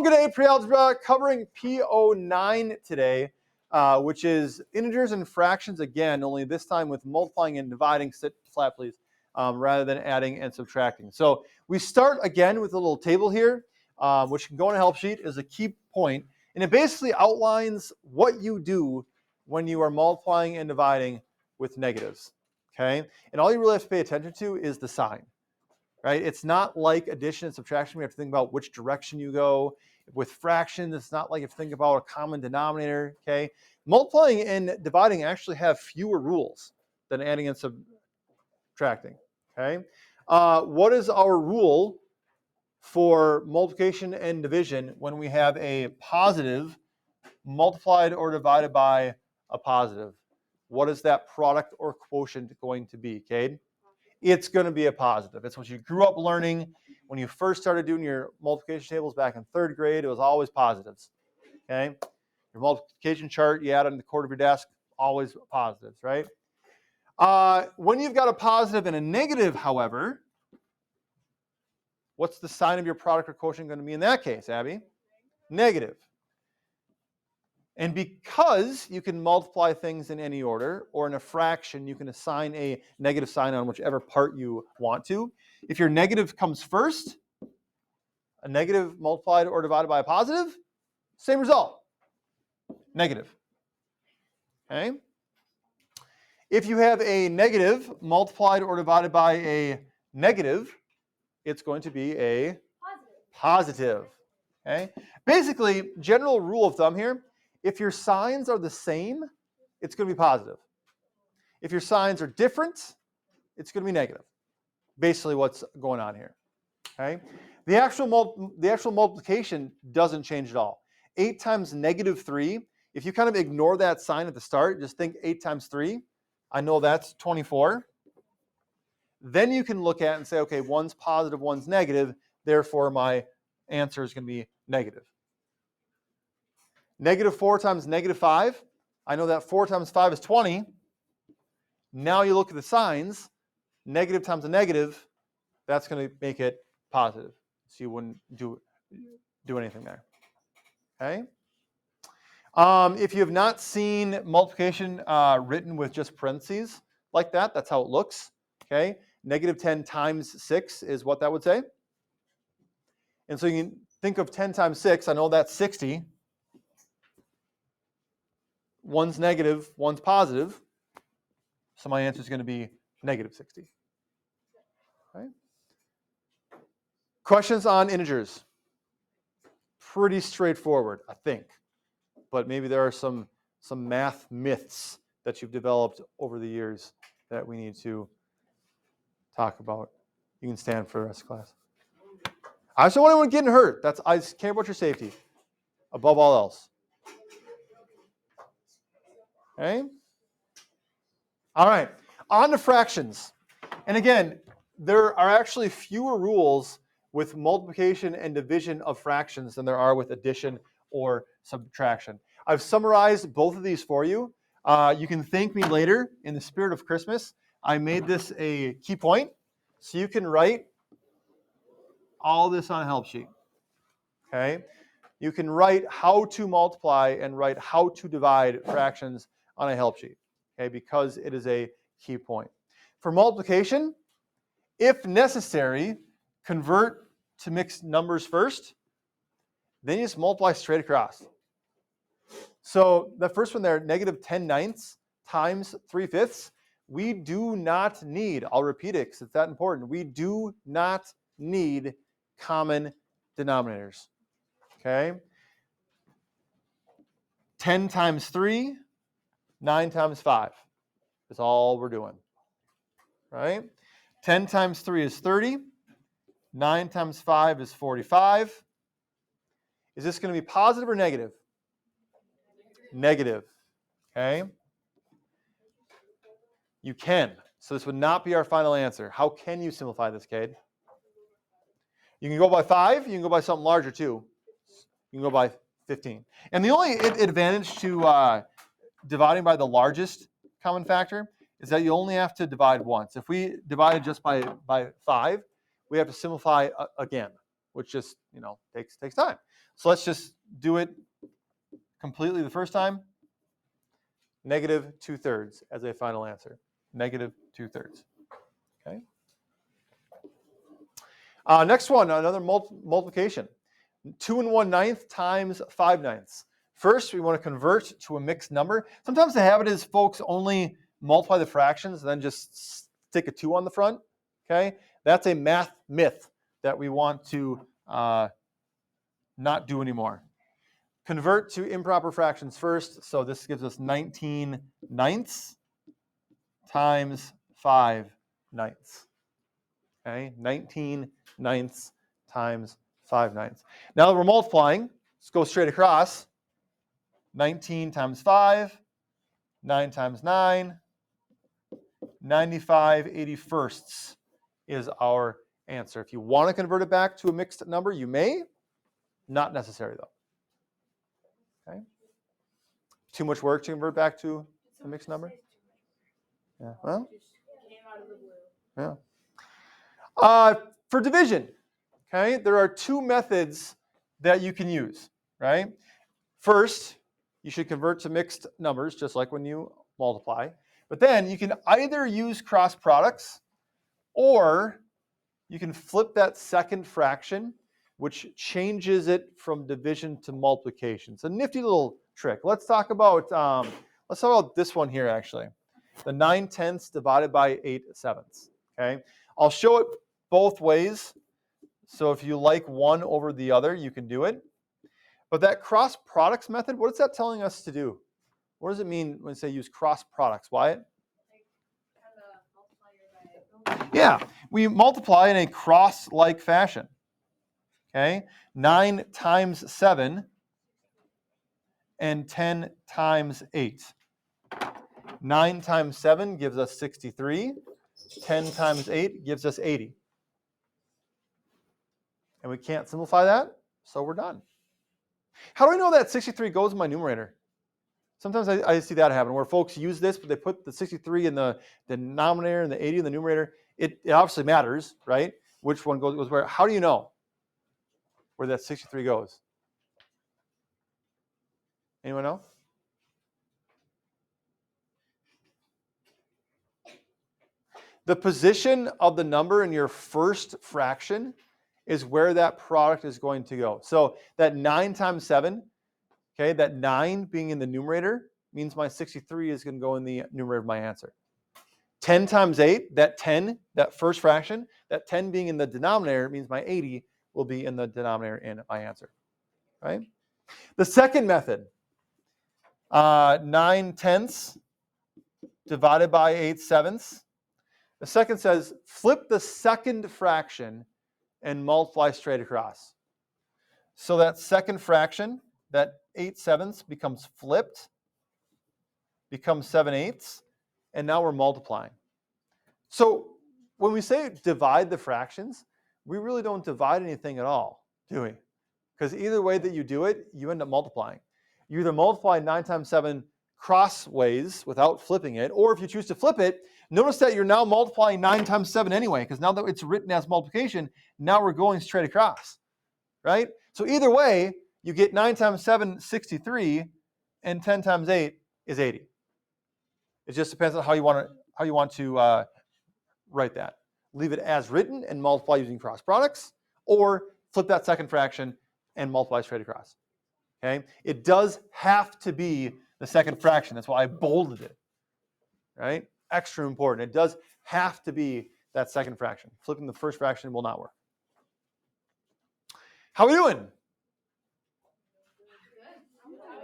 and good day, pre-algebra, covering PO9 today, which is integers and fractions again, only this time with multiplying and dividing, sit flat please, rather than adding and subtracting. So we start again with a little table here, which can go on a help sheet as a key point, and it basically outlines what you do when you are multiplying and dividing with negatives, okay? And all you really have to pay attention to is the sign. Right? It's not like addition and subtraction. We have to think about which direction you go. With fractions, it's not like if you think about a common denominator, okay? Multiplying and dividing actually have fewer rules than adding and subtracting, okay? What is our rule for multiplication and division when we have a positive multiplied or divided by a positive? What is that product or quotient going to be, Cade? It's going to be a positive. It's what you grew up learning when you first started doing your multiplication tables back in third grade. It was always positives. Okay, your multiplication chart you had on the corner of your desk, always positives, right? When you've got a positive and a negative, however, what's the sign of your product or quotient going to be in that case, Abby? Negative. And because you can multiply things in any order, or in a fraction, you can assign a negative sign on whichever part you want to. If your negative comes first, a negative multiplied or divided by a positive, same result, negative. Okay? If you have a negative multiplied or divided by a negative, it's going to be a positive. Okay? Basically, general rule of thumb here, if your signs are the same, it's going to be positive. If your signs are different, it's going to be negative. Basically what's going on here. Okay? The actual multiplication doesn't change at all. 8 times negative 3, if you kind of ignore that sign at the start, just think 8 times 3, I know that's 24. Then you can look at it and say, okay, one's positive, one's negative, therefore my answer is going to be negative. Negative 4 times negative 5. I know that 4 times 5 is 20. Now you look at the signs. Negative times a negative, that's going to make it positive. So you wouldn't do anything there. Okay? If you have not seen multiplication written with just parentheses like that, that's how it looks. Okay? Negative 10 times 6 is what that would say. And so you can think of 10 times 6. I know that's 60. One's negative, one's positive. So my answer is going to be negative 60. Okay. Questions on integers? Pretty straightforward, I think. But maybe there are some math myths that you've developed over the years that we need to talk about. You can stand for the rest of class. I just don't want anyone getting hurt. I just care about your safety above all else. Okay? All right, on to fractions. And again, there are actually fewer rules with multiplication and division of fractions than there are with addition or subtraction. I've summarized both of these for you. You can thank me later in the spirit of Christmas. I made this a key point, so you can write all this on a help sheet. Okay? You can write how to multiply and write how to divide fractions on a help sheet. Okay, because it is a key point. For multiplication, if necessary, convert to mixed numbers first, then you just multiply straight across. So the first one there, negative 10 ninths times 3/5, we do not need, I'll repeat it because it's that important, we do not need common denominators. Okay? 10 times 3, 9 times 5 is all we're doing. Right? 10 times 3 is 30. 9 times 5 is 45. Is this going to be positive or negative? Negative. Okay? You can. So this would not be our final answer. How can you simplify this, Cade? You can go by 5. You can go by something larger, too. You can go by 15. And the only advantage to dividing by the largest common factor is that you only have to divide once. If we divided just by 5, we have to simplify again, which just takes time. So let's just do it completely the first time. Negative 2/3 as a final answer. Negative 2/3. Okay. Next one, another multiplication. 2 1/9 times 5/9. First, we want to convert to a mixed number. Sometimes the habit is folks only multiply the fractions and then just stick a 2 on the front. Okay, that's a math myth that we want to not do anymore. Convert to improper fractions first. So this gives us 19/9 times 5/9. Okay, 19/9 times 5/9. Now that we're multiplying, let's go straight across. 19 times 5, 9 times 9, 95/81 is our answer. If you want to convert it back to a mixed number, you may. Not necessary, though. Okay. Too much work to convert back to a mixed number? Yeah. Well, yeah. For division, okay, there are two methods that you can use, right? First, you should convert to mixed numbers, just like when you multiply. But then you can either use cross products, or you can flip that second fraction, which changes it from division to multiplication. It's a nifty little trick. Let's talk about this one here, actually. The 9/10 divided by 8/7. Okay, I'll show it both ways. So if you like one over the other, you can do it. But that cross products method, what is that telling us to do? What does it mean when say use cross products? Wyatt? Yeah, we multiply in a cross-like fashion. Okay, 9 times 7 and 10 times 8. 9 times 7 gives us 63. 10 times 8 gives us 80. And we can't simplify that, so we're done. How do I know that 63 goes in my numerator? Sometimes I see that happen where folks use this, but they put the 63 in the denominator and the 80 in the numerator. It obviously matters, right? Which one goes where? How do you know where that 63 goes? Anyone know? The position of the number in your first fraction is where that product is going to go. So that 9 times 7, okay, that 9 being in the numerator means my 63 is going to go in the numerator of my answer. 10 times 8, that 10, that first fraction, that 10 being in the denominator means my 80 will be in the denominator in my answer, right? The second method, 9/10 divided by 8/7. The second says flip the second fraction and multiply straight across. So that second fraction, that 8/7 becomes flipped, becomes 7/8, and now we're multiplying. So when we say divide the fractions, we really don't divide anything at all, do we? Because either way that you do it, you end up multiplying. You either multiply 9 times 7 crossways without flipping it, or if you choose to flip it, notice that you're now multiplying 9 times 7 anyway, because now that it's written as multiplication, now we're going straight across, right? So either way, you get 9 times 7, 63, and 10 times 8 is 80. It just depends on how you want to write that. Leave it as written and multiply using cross products, or flip that second fraction and multiply straight across. Okay? It does have to be the second fraction. That's why I bolded it. Right? Extra important. It does have to be that second fraction. Flipping the first fraction will not work. How are we doing?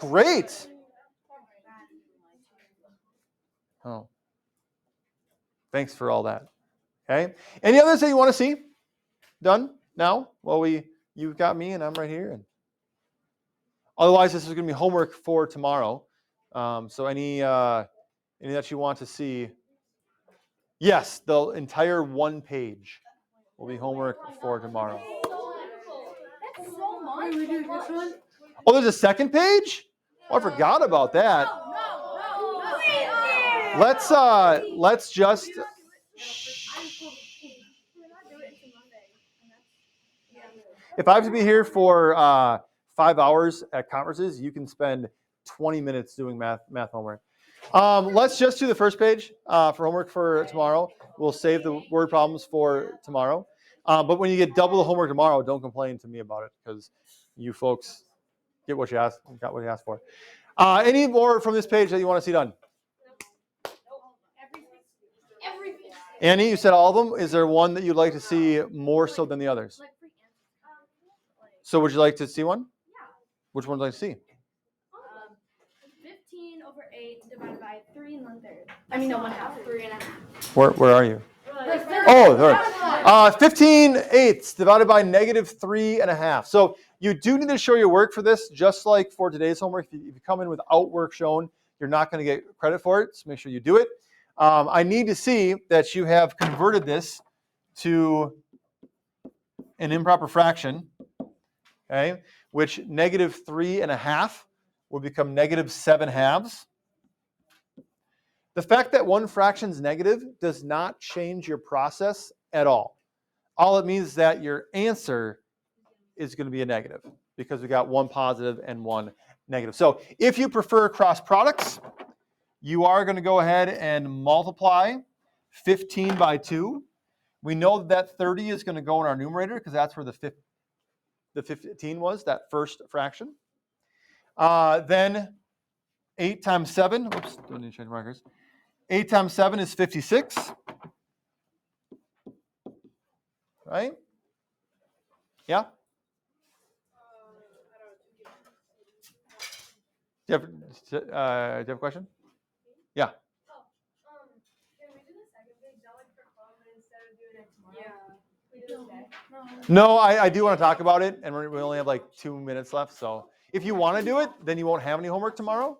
Great. Oh. Thanks for all that. Okay. Any others that you want to see done now? Well, you've got me and I'm right here. And otherwise, this is going to be homework for tomorrow. So any that you want to see? Yes, the entire one page will be homework for tomorrow. That's so much. Oh, there's a second page? Oh, I forgot about that. Let's just. If I have to be here for 5 hours at conferences, you can spend 20 minutes doing math homework. Let's just do the first page for homework for tomorrow. We'll save the word problems for tomorrow. But when you get double the homework tomorrow, don't complain to me about it, because you folks got what you asked for. Any more from this page that you want to see done? Everything. Annie, you said all of them. Is there one that you'd like to see more so than the others? So would you like to see one? Yeah. Which one would you like to see? 15 over 8 divided by 3 and 1/3. I mean, no, 1/2. 3 1/2. Where are you? Oh, there. 15/8 divided by -3 1/2. So you do need to show your work for this, just like for today's homework. If you come in without work shown, you're not going to get credit for it. So make sure you do it. I need to see that you have converted this to an improper fraction, okay, which -3 1/2 will become -7/2. The fact that one fraction is negative does not change your process at all. All it means is that your answer is going to be a negative, because we got one positive and one negative. So if you prefer cross products, you are going to go ahead and multiply 15 by 2. We know that 30 is going to go in our numerator, because that's where the 15 was, that first fraction. Then 8 times 7, oops, don't need to change markers. 8 times 7 is 56. Right? Yeah? Do you have a question? Yeah. Can we do the second page, not like for fun, but instead of doing it tomorrow? Yeah. We do it today. No, I do want to talk about it, and we only have like 2 minutes left. So if you want to do it, then you won't have any homework tomorrow.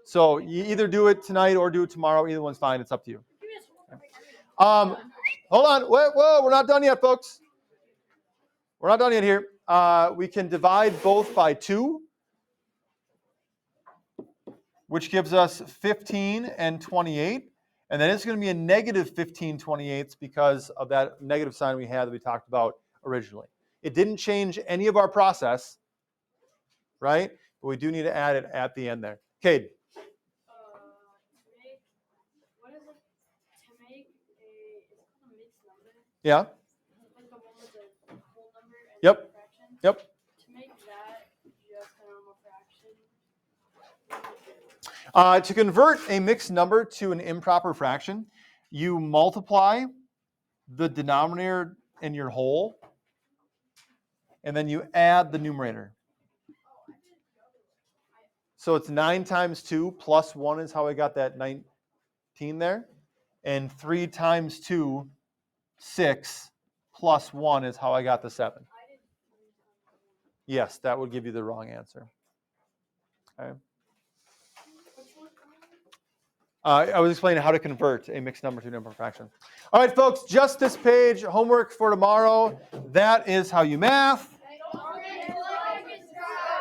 So you either do it tonight or do it tomorrow. Either one's fine. It's up to you. Hold on. Whoa, we're not done yet, folks. We're not done yet here. We can divide both by 2, which gives us 15 and 28. And then it's going to be a -15 28ths because of that negative sign we had that we talked about originally. It didn't change any of our process, right? But we do need to add it at the end there. Cade. What is it? To make a, it's called a mixed number. Yeah. Like the one with the whole number and Yep. the fraction. Yep. To make that just a normal fraction. To convert a mixed number to an improper fraction, you multiply the denominator in your whole, and then you add the numerator. So it's 9 times 2 plus 1 is how I got that 19 there. And 3 times 2, 6, plus 1 is how I got the 7. Yes, that would give you the wrong answer. Okay. I was explaining how to convert a mixed number to an improper fraction. All right, folks, just this page, homework for tomorrow. That is how you math.